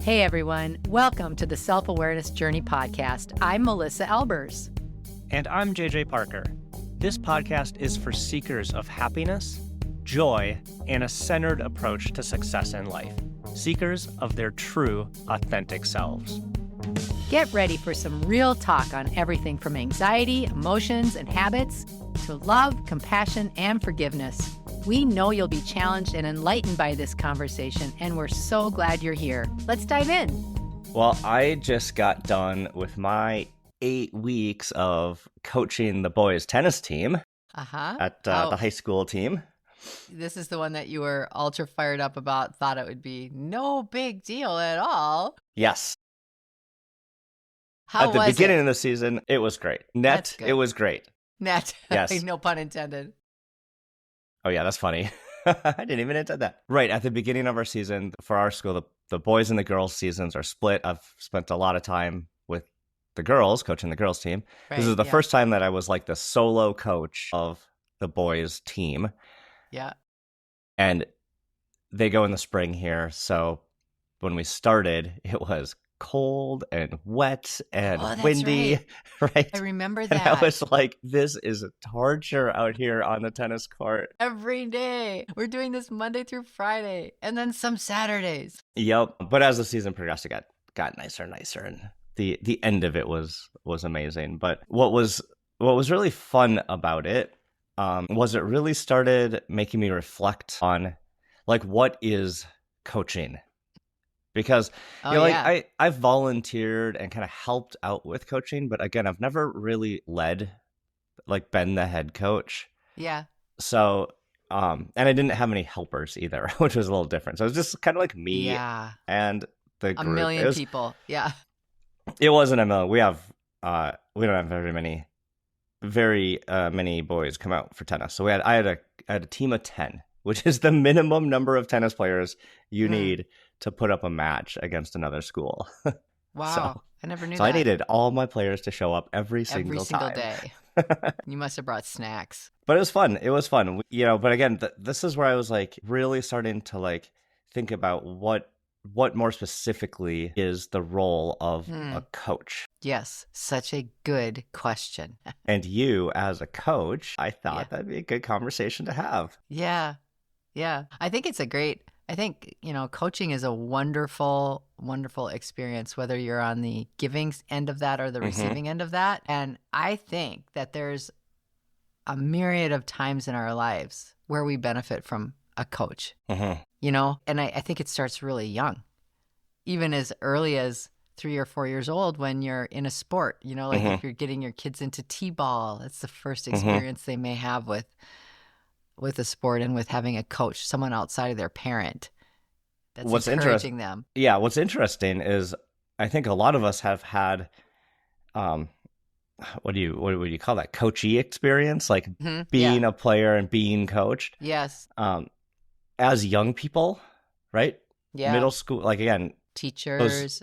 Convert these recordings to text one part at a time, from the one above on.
Hey everyone, welcome to the Self-Awareness Journey podcast. I'm Melissa Albers. And I'm JJ Parker. This podcast is for seekers of happiness, joy, and a centered approach to success in life. Seekers of their true, authentic selves. Get ready for some real talk on everything from anxiety, emotions, and habits to love, compassion, and forgiveness. We know you'll be challenged and enlightened by this conversation, and we're so glad you're here. Let's dive in. Well, I just got done with my 8 weeks of coaching the boys' tennis team at the high school team. This is the one that you were ultra fired up about, thought it would be no big deal at all. Yes. How was it? At the beginning of the season, it was great. It was great. Net. Yes. No pun intended. Oh, yeah, that's funny. I didn't even intend that. Right. At the beginning of our season, for our school, the boys and the girls seasons are split. I've spent a lot of time with the girls, coaching the girls team. Right, this is the first time that I was like the solo coach of the boys team. Yeah. And they go in the spring here. So when we started, it was cold and wet and windy. Right. I remember that. And I was like, this is torture out here on the tennis court. Every day. We're doing this Monday through Friday and then some Saturdays. Yep. But as the season progressed, it got nicer and nicer. And the end of it was amazing. But what was really fun about it was it really started making me reflect on like, what is coaching? Because I've volunteered and kind of helped out with coaching, but again, I've never really been the head coach. Yeah. So, and I didn't have any helpers either, which was a little different. So it was just kind of like me and the group. A million people. Yeah. It wasn't a million. We don't have very many boys come out for tennis. So I had a team of 10, which is the minimum number of tennis players you need to put up a match against another school. Wow. I never knew that. So I needed all my players to show up every single day. You must have brought snacks. But it was fun. But again, this is where I was like really starting to like think about what more specifically is the role of a coach. Yes, such a good question. And you as a coach, I thought that'd be a good conversation to have. Yeah. I think coaching is a wonderful, wonderful experience, whether you're on the giving end of that or the receiving end of that. And I think that there's a myriad of times in our lives where we benefit from a coach, and I think it starts really young, even as early as 3 or 4 years old when you're in a sport, if you're getting your kids into t-ball, that's the first experience they may have with a sport and with having a coach, someone outside of their parent that's encouraging them. Yeah, what's interesting is I think a lot of us have had, what do you call that? Coachee experience, like being a player and being coached. Yes. As young people, right? Yeah. Middle school, like again, teachers.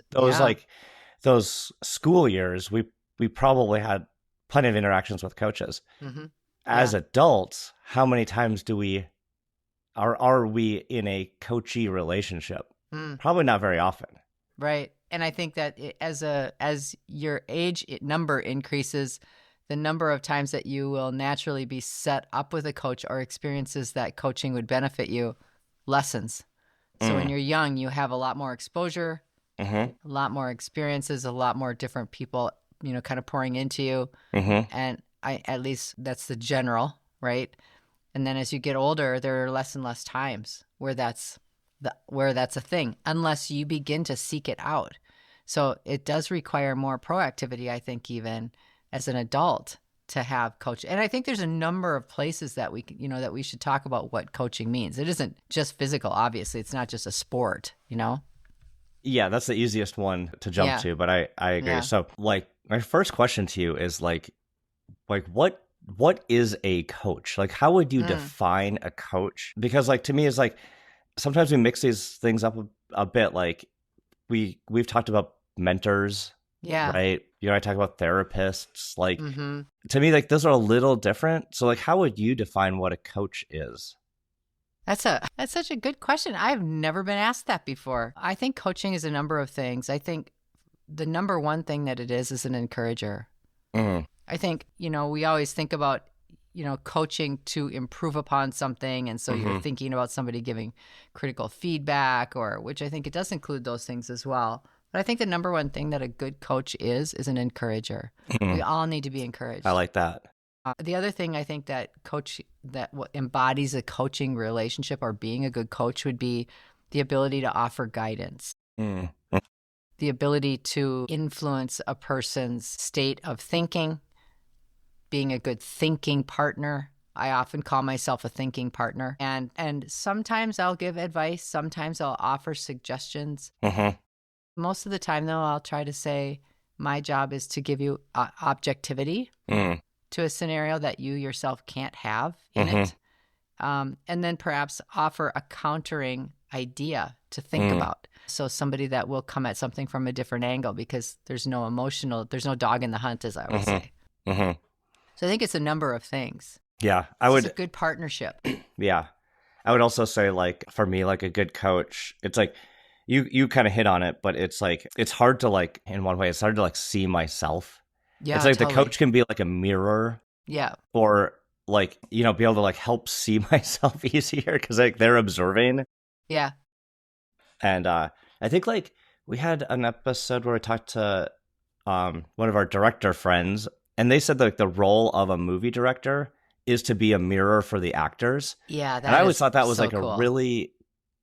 Those school years, we probably had plenty of interactions with coaches. As adults, how many times are we in a coachee relationship? Probably not very often. Right. And I think that as your age number increases, the number of times that you will naturally be set up with a coach or experiences that coaching would benefit you lessens. So when you're young, you have a lot more exposure, a lot more experiences, a lot more different people, kind of pouring into you. And at least that's the general, right? And then as you get older, there are less and less times where that's a thing, unless you begin to seek it out. So it does require more proactivity, I think, even as an adult to have coach. And I think there's a number of places that that we should talk about what coaching means. It isn't just physical, obviously. It's not just a sport, Yeah, that's the easiest one to jump to, but I agree. Yeah. So like my first question to you is like what is a coach? Like, how would you define a coach? Because like to me, it's like sometimes we mix these things up a bit. Like we've talked about mentors, right? I talk about therapists. Like to me, like those are a little different. So like, how would you define what a coach is? That's such a good question. I've never been asked that before. I think coaching is a number of things. I think the number one thing that it is an encourager. Mm. I think, we always think about, coaching to improve upon something. And so you're thinking about somebody giving critical feedback, which I think it does include those things as well. But I think the number one thing that a good coach is an encourager. We all need to be encouraged. I like that. The other thing I think that what embodies a coaching relationship or being a good coach would be the ability to offer guidance. The ability to influence a person's state of thinking, being a good thinking partner. I often call myself a thinking partner. And sometimes I'll give advice. Sometimes I'll offer suggestions. Most of the time, though, I'll try to say my job is to give you objectivity to a scenario that you yourself can't have in it. And then perhaps offer a countering idea to think about. So somebody that will come at something from a different angle, because there's no dog in the hunt, as I always say. So I think it's a number of things. Yeah, It's a good partnership. Yeah. I would also say, like, for me, like a good coach, it's like you kind of hit on it, but it's like it's hard to, like, in one way, it's hard to, like, see myself. Yeah, it's like totally. the coach can be like a mirror. Yeah. Or, like, be able to, like, help see myself easier because, like, they're observing. Yeah. And I think, like, we had an episode where we talked to one of our director friends, and they said, like, the role of a movie director is to be a mirror for the actors. Yeah, and I always thought that was, so like, cool. a really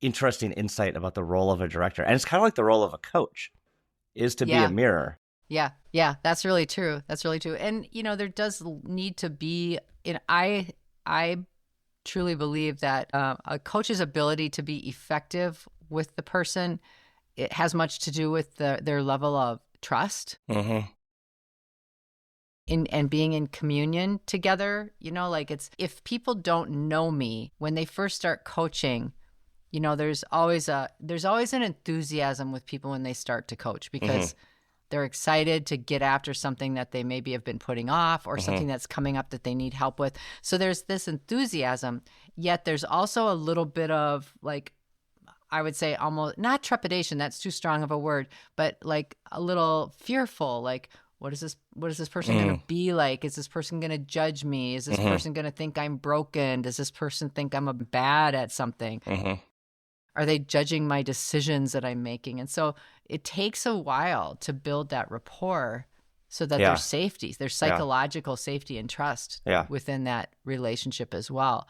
interesting insight about the role of a director. And it's kind of like the role of a coach is to be a mirror. Yeah, that's really true. That's really true. And, there does need to be, I truly believe that a coach's ability to be effective with the person, it has much to do with their level of trust and being in communion together. Like, it's, if people don't know me when they first start coaching, there's always an enthusiasm with people when they start to coach, because they're excited to get after something that they maybe have been putting off, or something that's coming up that they need help with. So there's this enthusiasm, yet there's also a little bit of, like, I would say almost not trepidation, that's too strong of a word, but like a little fearful, like, what is this person going to be like? Is this person going to judge me? Is this person going to think I'm broken? Does this person think I'm bad at something? Are they judging my decisions that I'm making? And so it takes a while to build that rapport so that there's safety, there's psychological safety and trust within that relationship as well.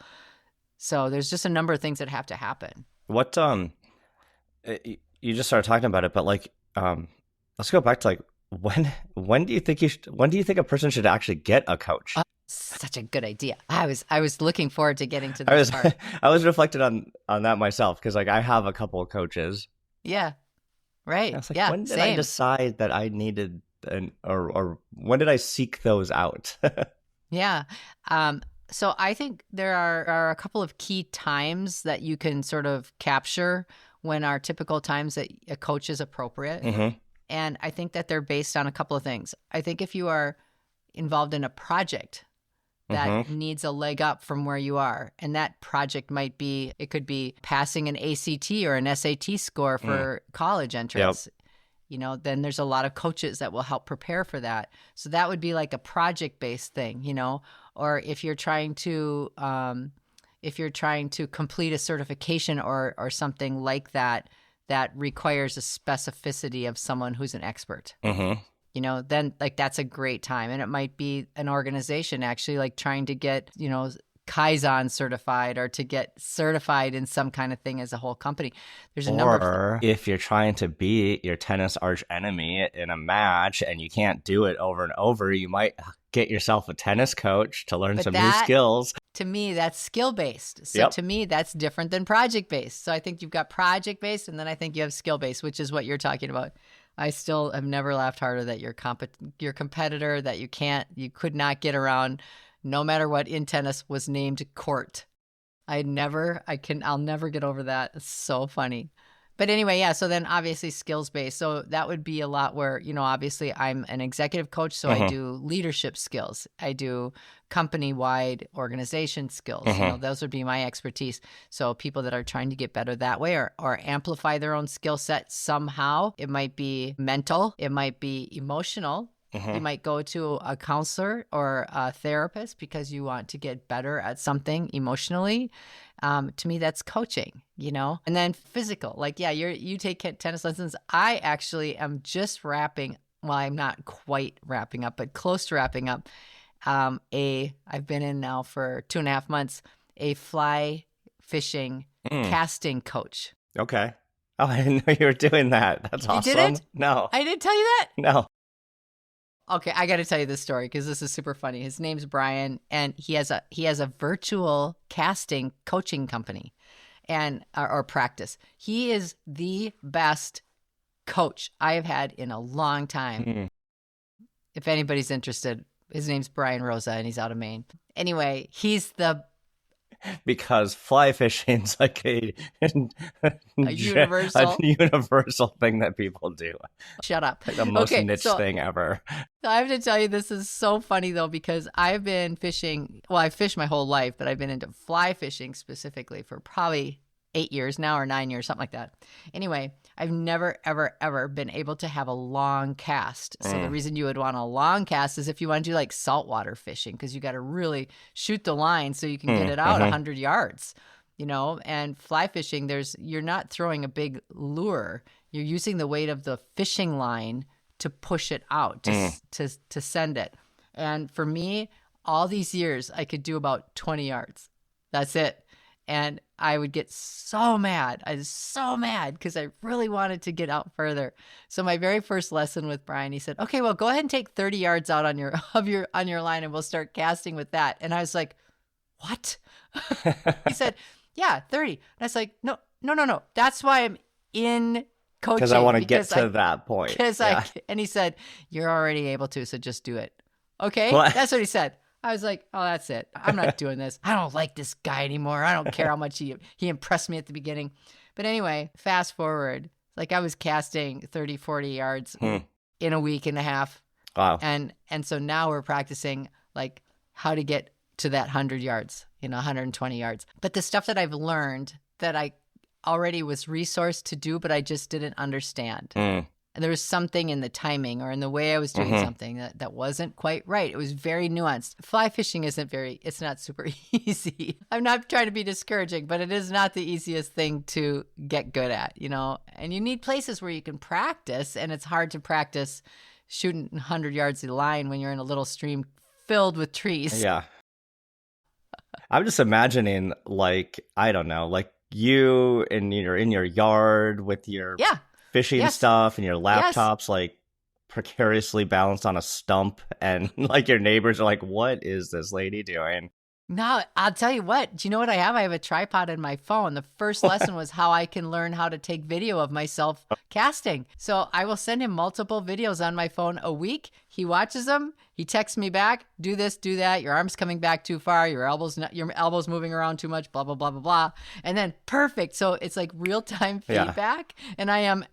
So there's just a number of things that have to happen. What, you just started talking about it, but, like, let's go back to, like, when do you think a person should actually get a coach? Such a good idea. I was looking forward to getting to this part. I was reflected on that myself, because, like, I have a couple of coaches. Yeah. Right. And I was like, when did I decide that I needed or when did I seek those out? Yeah. So I think there are a couple of key times that you can sort of capture when are typical times that a coach is appropriate. And I think that they're based on a couple of things. I think if you are involved in a project that needs a leg up from where you are, and that project it could be passing an ACT or an SAT score for college entrance. Then there's a lot of coaches that will help prepare for that. So that would be like a project-based thing, or if you're trying to complete a certification or something like that requires a specificity of someone who's an expert. Then, like, that's a great time. And it might be an organization actually, like, trying to get, Kaizen certified or to get certified in some kind of thing as a whole company. There's a number of Or if you're trying to beat your tennis arch enemy in a match and you can't do it over and over, you might get yourself a tennis coach to learn some new skills. To me, that's skill-based. So to me, that's different than project-based. So I think you've got project-based, and then I think you have skill-based, which is what you're talking about. I still have never laughed harder that your competitor that you could not get around, no matter what, in tennis was named court. I'll never get over that. It's so funny. But anyway, yeah. So then obviously skills based. So that would be a lot where, obviously I'm an executive coach. So I do leadership skills. I do company wide organization skills. Those would be my expertise. So people that are trying to get better that way or amplify their own skill set somehow. It might be mental. It might be emotional. You might go to a counselor or a therapist because you want to get better at something emotionally. To me, that's coaching, And then physical, like, yeah, you take tennis lessons. I actually am just wrapping. Well, I'm not quite wrapping up, but close to wrapping up. I've been in now for 2.5 months, a fly fishing casting coach. Okay. Oh, I didn't know you were doing that. That's awesome. You did it? No. I didn't tell you that? No. Okay, I got to tell you this story because this is super funny. His name's Brian, and he has a virtual casting coaching company, and or practice. He is the best coach I have had in a long time. If anybody's interested, his name's Brian Rosa, and he's out of Maine. Anyway, he's the because fly fishing's like a universal thing that people do. Shut up. Like the most niche thing ever. I have to tell you, this is so funny though, because I've been fishing. Well, I've fished my whole life, but I've been into fly fishing specifically for probably 8 years now or 9 years, something like that. Anyway, I've never, ever, ever been able to have a long cast. So the reason you would want a long cast is if you want to do like saltwater fishing, because you got to really shoot the line so you can get it out 100 yards, and fly fishing, you're not throwing a big lure. You're using the weight of the fishing line to push it out, to send it. And for me, all these years, I could do about 20 yards. That's it. And I would get so mad. I was so mad because I really wanted to get out further. So my very first lesson with Brian, he said, "Okay, well, go ahead and take 30 yards out on your line, and we'll start casting with that." And I was like, "What?" He said, "Yeah, 30." And I was like, "No. That's why I'm in coaching, because I want to get to that point." And he said, "You're already able to, so just do it." Okay, that's what he said. I was like, "Oh, that's it. I'm not doing this. I don't like this guy anymore. I don't care how much he impressed me at the beginning." But anyway, fast forward, like I was casting 30, 40 yards in a week and a half. Wow. And so now we're practicing like how to get to that 100 yards, 120 yards. But the stuff that I've learned that I already was resourced to do, but I just didn't understand. And there was something in the timing or in the way I was doing something that wasn't quite right. It was very nuanced. Fly fishing it's not super easy. I'm not trying to be discouraging, but it is not the easiest thing to get good at, and you need places where you can practice, and it's hard to practice shooting 100 yards of the line when you're in a little stream filled with trees. Yeah. I'm just imagining, like, I don't know, like you and you're in your yard with your fishing stuff and your laptops like precariously balanced on a stump, and like your neighbors are like, "What is this lady doing?" No, I'll tell you what. Do you know what I have? I have a tripod in my phone. The first lesson was how I can learn how to take video of myself casting. So I will send him multiple videos on my phone a week. He watches them. He texts me back, "Do this, do that. Your arm's coming back too far. Your elbows moving around too much, blah, blah, blah, blah, blah." And then perfect. So it's like real-time feedback. And I am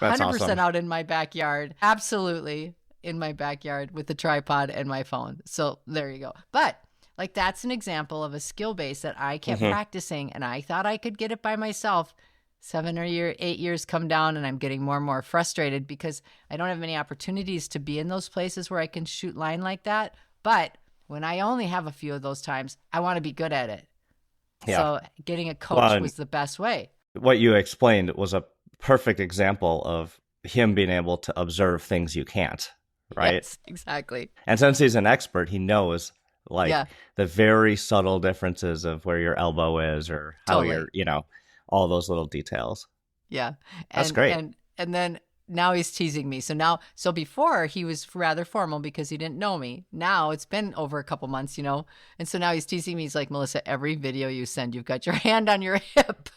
100% awesome. Out in my backyard. Absolutely in my backyard with the tripod and my phone. So there you go. But like that's an example of a skill base that I kept practicing, and I thought I could get it by myself. 7 or 8 years come down, and I'm getting more and more frustrated because I don't have many opportunities to be in those places where I can shoot line like that. But when I only have a few of those times, I want to be good at it. Yeah. So getting a coach was the best way. What you explained was a perfect example of him being able to observe things you can't, right? Yes, exactly. And since he's an expert, he knows the very subtle differences of where your elbow is or how you're, all those little details. Yeah. That's great. And then now he's teasing me. So before he was rather formal because he didn't know me. Now it's been over a couple months, and so now he's teasing me. He's like, "Melissa, every video you send, you've got your hand on your hip."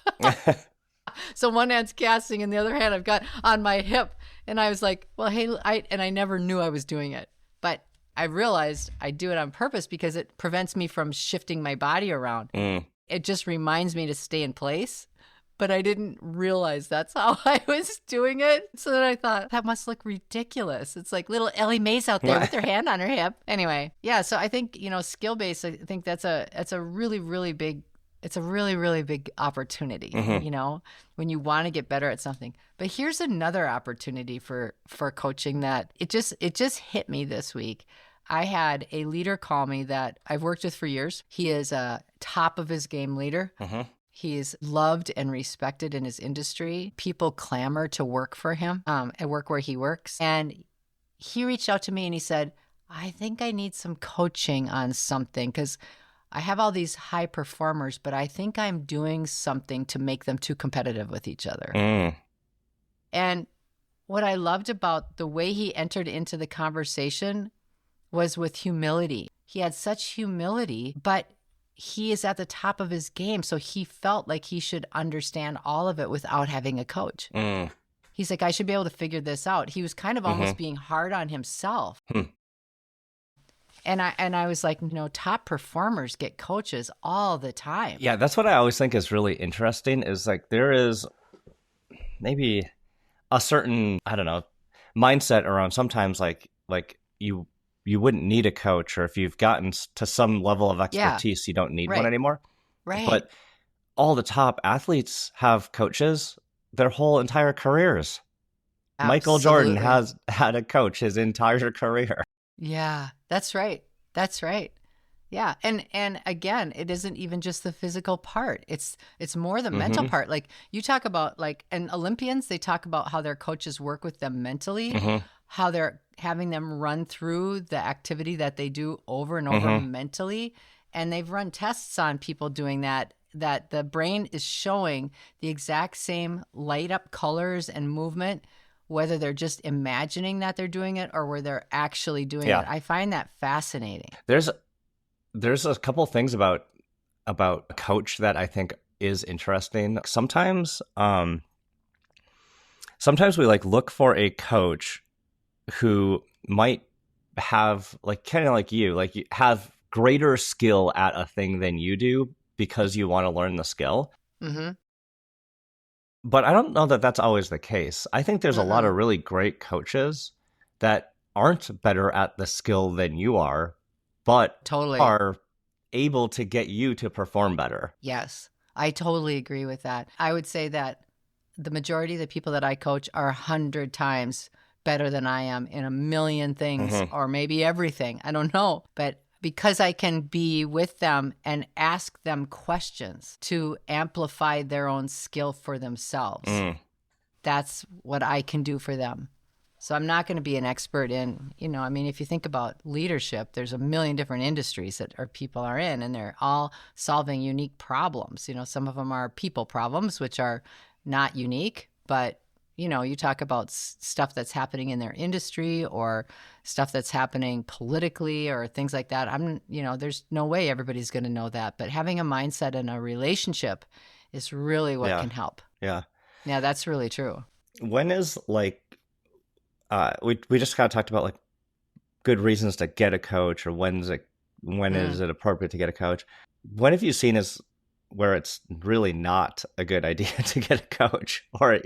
So one hand's casting and the other hand I've got on my hip. And I was like, well, hey, I never knew I was doing it. But I realized I do it on purpose because it prevents me from shifting my body around. It just reminds me to stay in place. but I didn't realize that's how I was doing it. So then I thought, that must look ridiculous. It's like little Ellie Mae's out there with her hand on her hip. Anyway, yeah, so I think, skill-based, I think that's a really, really big, it's a really, really big opportunity, when you want to get better at something. But here's another opportunity for coaching that it just hit me this week. I had a leader call me that I've worked with for years. He is a top of his game leader. He's loved and respected in his industry. People clamor to work for him, and work where he works. And he reached out to me and he said, I think I need some coaching on something because I have all these high performers, but I think I'm doing something to make them too competitive with each other. And what I loved about the way he entered into the conversation was with humility. He had such humility, but he is at the top of his game. So he felt like he should understand all of it without having a coach. He's like, I should be able to figure this out. He was kind of almost being hard on himself. And I was like, top performers get coaches all the time. Yeah, that's what I always think is really interesting is like there is maybe a certain, I don't know, mindset around sometimes like you wouldn't need a coach, or if you've gotten to some level of expertise, you don't need one anymore. Right. But all the top athletes have coaches their whole entire careers. Absolutely. Michael Jordan has had a coach his entire career. Yeah, that's right. That's right. Yeah. And again, it isn't even just the physical part. It's more the mental part. Like you talk about and Olympians, they talk about how their coaches work with them mentally, how they're having them run through the activity that they do over and over mentally. And they've run tests on people doing that the brain is showing the exact same light up colors and movement, whether they're just imagining that they're doing it or where they're actually doing it. I find that fascinating. There's a couple things about a coach that I think is interesting. Sometimes we look for a coach who might have kind of like you have greater skill at a thing than you do because you want to learn the skill. But I don't know that that's always the case. I think there's a lot of really great coaches that aren't better at the skill than you are, but are able to get you to perform better. Yes, I totally agree with that. I would say that the majority of the people that I coach are 100 times better than I am in a million things, or maybe everything. I don't know. But because I can be with them and ask them questions to amplify their own skill for themselves, that's what I can do for them. So I'm not going to be an expert in, if you think about leadership, there's a million different industries that people are in, and they're all solving unique problems. Some of them are people problems, which are not unique, but you talk about stuff that's happening in their industry or stuff that's happening politically or things like that. There's no way everybody's going to know that. But having a mindset and a relationship is really what can help. Yeah, that's really true. When is we just kind of talked about good reasons to get a coach, or when is it appropriate to get a coach? When have you seen where it's really not a good idea to get a coach, or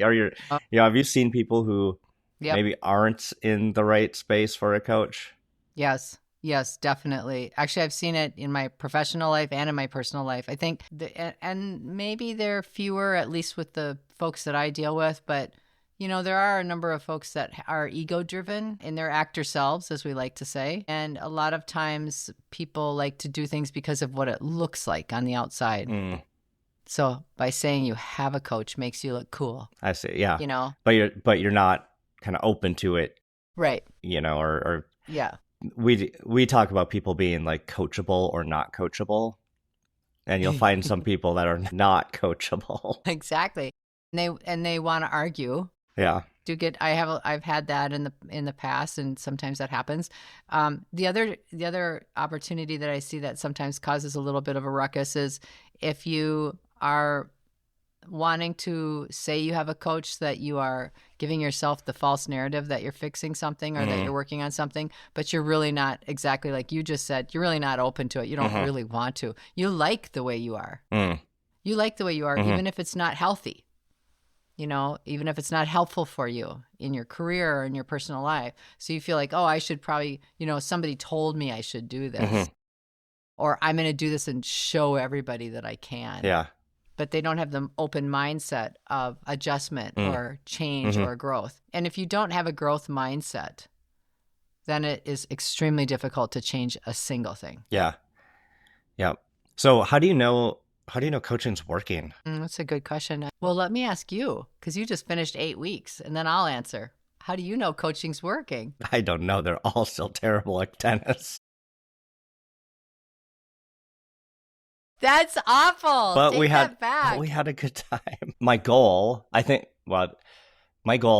have you seen people who maybe aren't in the right space for a coach? Yes, definitely. Actually, I've seen it in my professional life and in my personal life. I think, and maybe there are fewer, at least with the folks that I deal with, but there are a number of folks that are ego-driven in their actor selves, as we like to say. And a lot of times people like to do things because of what it looks like on the outside. So by saying you have a coach makes you look cool. I see, yeah. But you're not kind of open to it. Right. Or we talk about people being coachable or not coachable. And you'll find some people that are not coachable. Exactly. And they want to argue. Yeah. I've had that in the past, and sometimes that happens. The other opportunity that I see that sometimes causes a little bit of a ruckus is if you are wanting to say you have a coach, that you are giving yourself the false narrative that you're fixing something or that you're working on something, but you're really not, exactly like you just said, you're really not open to it. You don't really want to. You like the way you are. You like the way you are, Mhm. even if it's not healthy, even if it's not helpful for you in your career or in your personal life. So you feel like, oh, I should probably, somebody told me I should do this, Mhm. or I'm going to do this and show everybody that I can. Yeah. But they don't have the open mindset of adjustment or change or growth. And if you don't have a growth mindset, then it is extremely difficult to change a single thing. Yeah. Yeah. So how do you know coaching's working? That's a good question. Well, let me ask you, because you just finished 8 weeks, and then I'll answer. How do you know coaching's working? I don't know. They're all still terrible at tennis. That's awful. But Take we had that back. we had a good time. My goal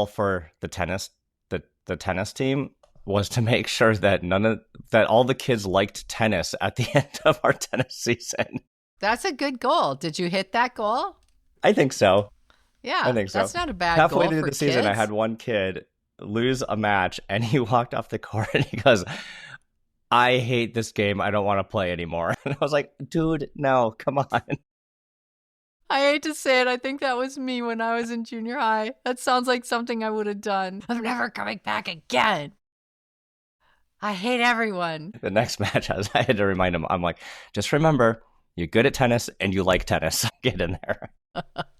for the tennis team was to make sure that all the kids liked tennis at the end of our tennis season. That's a good goal. Did you hit that goal? I think so. Yeah, I think so. That's not a bad Halfway goal through for the season, kids. I had one kid lose a match, and he walked off the court and he goes, I hate this game. I don't want to play anymore. And I was like, dude, no, come on. I hate to say it. I think that was me when I was in junior high. That sounds like something I would have done. I'm never coming back again. I hate everyone. The next match, I had to remind him, I'm like, just remember, you're good at tennis and you like tennis. Get in there.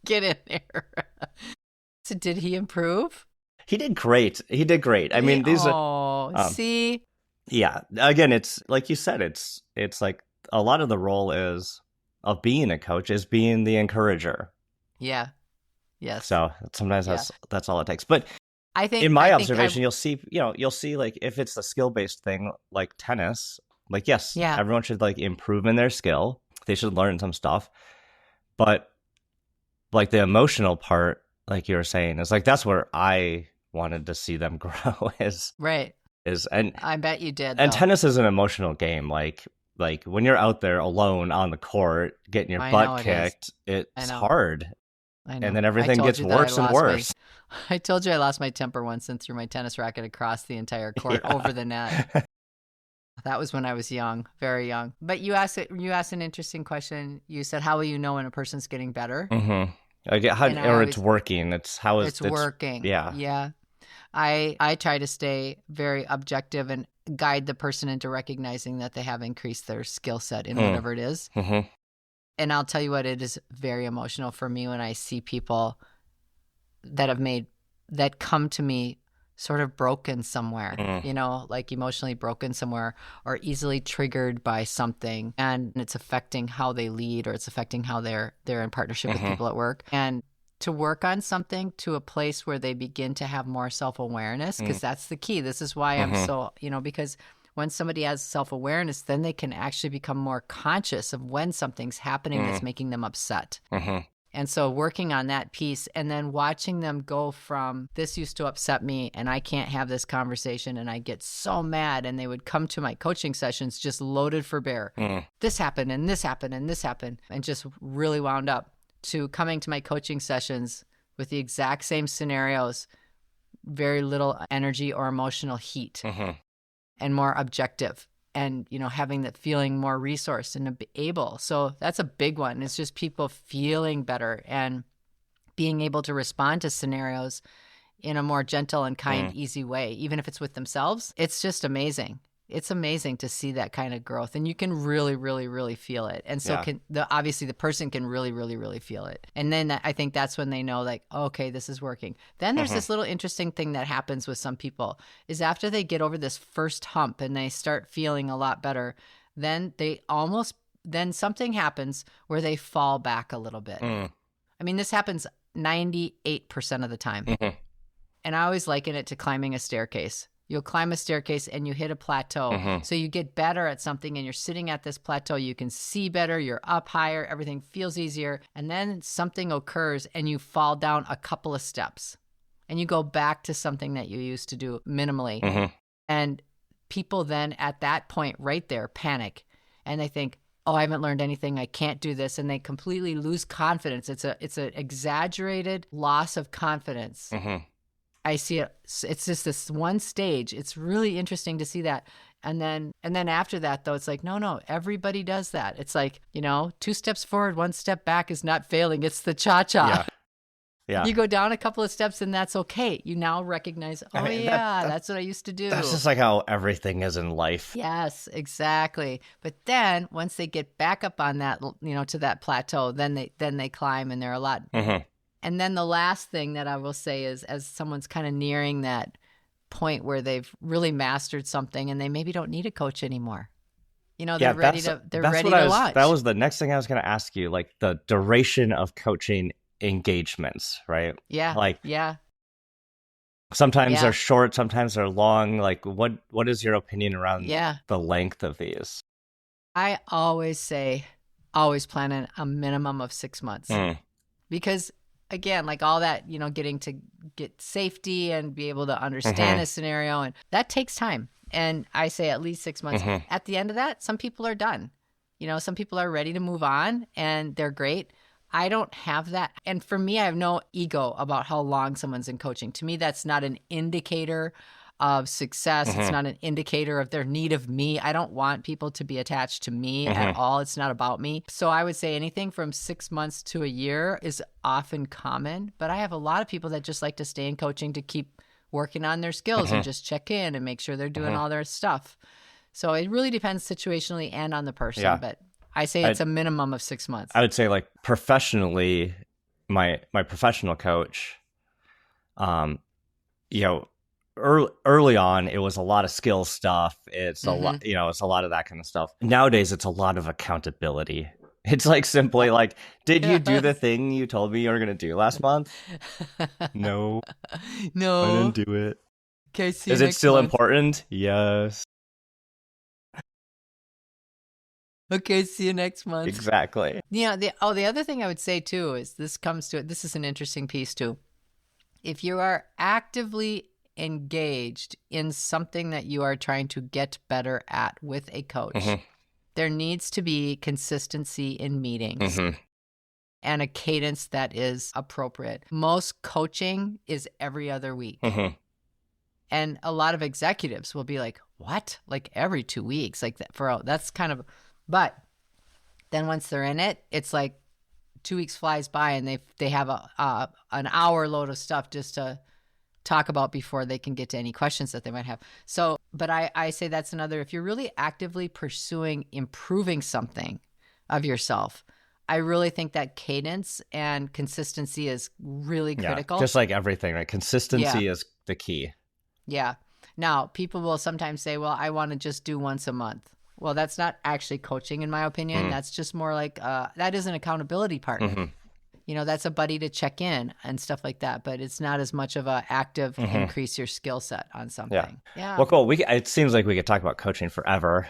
Get in there. So did he improve? He did great. I mean, these are... see? Yeah. Again, it's like you said, it's like a lot of the role of being a coach is being the encourager. Yeah. Yes. So sometimes that's all it takes. But I think in my observation, you'll see like if it's a skill-based thing like tennis, like yes, everyone should like improve in their skill. They should learn some stuff. But like the emotional part, like you were saying, is like that's where I wanted to see them grow and I bet you did. And tennis is an emotional game. Like when you're out there alone on the court getting your butt kicked, it's hard. I know. And then everything gets worse and worse. I told you I lost my temper once and threw my tennis racket across the entire court over the net. That was when I was young, very young. But you asked an interesting question. You said, how will you know when a person's getting better? Mm-hmm. It's working. It's working. Yeah. Yeah. I try to stay very objective and guide the person into recognizing that they have increased their skill set in whatever it is. Mm-hmm. And I'll tell you what, it is very emotional for me when I see people that come to me sort of broken somewhere, like emotionally broken somewhere or easily triggered by something. And it's affecting how they lead or it's affecting how they're in partnership with people at work. And to work on something to a place where they begin to have more self-awareness, because that's the key. This is why I'm so, because when somebody has self-awareness, then they can actually become more conscious of when something's happening that's making them upset. And so working on that piece and then watching them go from this used to upset me and I can't have this conversation and I get so mad, and they would come to my coaching sessions just loaded for bear. This happened and this happened and this happened, and just really wound up, to coming to my coaching sessions with the exact same scenarios, very little energy or emotional heat. And more objective, and having that feeling more resourced and able. So that's a big one. It's just people feeling better and being able to respond to scenarios in a more gentle and kind, easy way, even if it's with themselves. It's just amazing. It's amazing to see that kind of growth, and you can really, really, really feel it. And so obviously the person can really, really, really feel it. And then I think that's when they know, like, okay, this is working. Then there's this little interesting thing that happens with some people is after they get over this first hump and they start feeling a lot better, then then something happens where they fall back a little bit. I mean, this happens 98% of the time. And I always liken it to climbing a staircase. You'll climb a staircase and you hit a plateau. So you get better at something and you're sitting at this plateau. You can see better. You're up higher. Everything feels easier. And then something occurs and you fall down a couple of steps and you go back to something that you used to do minimally. And people then at that point right there panic and they think, oh, I haven't learned anything. I can't do this. And they completely lose confidence. It's an exaggerated loss of confidence. I see it. It's just this one stage. It's really interesting to see that. And then after that, though, it's like, no, everybody does that. It's like, 2 steps forward, 1 step back is not failing. It's the cha-cha. Yeah. You go down a couple of steps and that's okay. You now recognize, that's what I used to do. That's just like how everything is in life. Yes, exactly. But then once they get back up on that, to that plateau, then they climb and they're a lot. Mm-hmm. And then the last thing that I will say is, as someone's kind of nearing that point where they've really mastered something and they maybe don't need a coach anymore. They're ready to launch. That was the next thing I was going to ask you, like the duration of coaching engagements, right? Yeah. Sometimes they're short, sometimes they're long. Like what is your opinion around the length of these? I always say, always plan in a minimum of 6 months. Because again, like all that, getting to get safety and be able to understand a scenario, and that takes time. And I say at least 6 months. At the end of that, some people are done. Some people are ready to move on and they're great. I don't have that. And for me, I have no ego about how long someone's in coaching. To me, that's not an indicator of success. It's not an indicator of their need of me. I don't want people to be attached to me at all. It's not about me. So I would say anything from 6 months to a year is often common. But I have a lot of people that just like to stay in coaching to keep working on their skills and just check in and make sure they're doing all their stuff. So it really depends situationally and on the person. Yeah. But I say it's a minimum of 6 months. I would say, like, professionally, my professional coach, early on, it was a lot of skill stuff. It's a lot, it's a lot of that kind of stuff. Nowadays, it's a lot of accountability. It's like simply like, did you do the thing you told me you were going to do last month? No, I didn't do it. Okay, is it still important? Yes. Okay, see you next month. Exactly. The other thing I would say too is this is an interesting piece too. If you are actively engaged in something that you are trying to get better at with a coach, there needs to be consistency in meetings and a cadence that is appropriate. Most coaching is every other week. And a lot of executives will be like, what? Like every 2 weeks? Like that's kind of... But then once they're in it, it's like 2 weeks flies by and they have an hour load of stuff just to talk about before they can get to any questions that they might have. So, but I say that's another, if you're really actively pursuing improving something of yourself, I really think that cadence and consistency is really critical. Just like everything, right? Consistency is the key. Yeah. Now, people will sometimes say, well, I want to just do once a month. Well, that's not actually coaching, in my opinion. That's just more like, that is an accountability partner. That's a buddy to check in and stuff like that. But it's not as much of a active increase your skill set on something. Yeah. Well, cool. It seems like we could talk about coaching forever.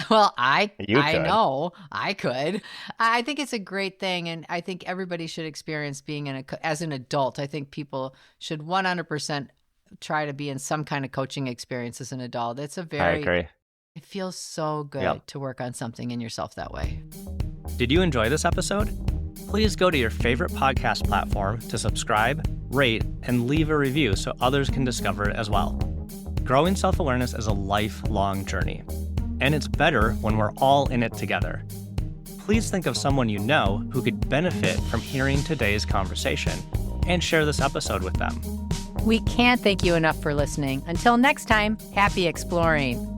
Well, I know I could. I think it's a great thing. And I think everybody should experience being as an adult. I think people should 100% try to be in some kind of coaching experience as an adult. I agree. It feels so good to work on something in yourself that way. Did you enjoy this episode? Please go to your favorite podcast platform to subscribe, rate, and leave a review so others can discover it as well. Growing self-awareness is a lifelong journey, and it's better when we're all in it together. Please think of someone you know who could benefit from hearing today's conversation and share this episode with them. We can't thank you enough for listening. Until next time, happy exploring.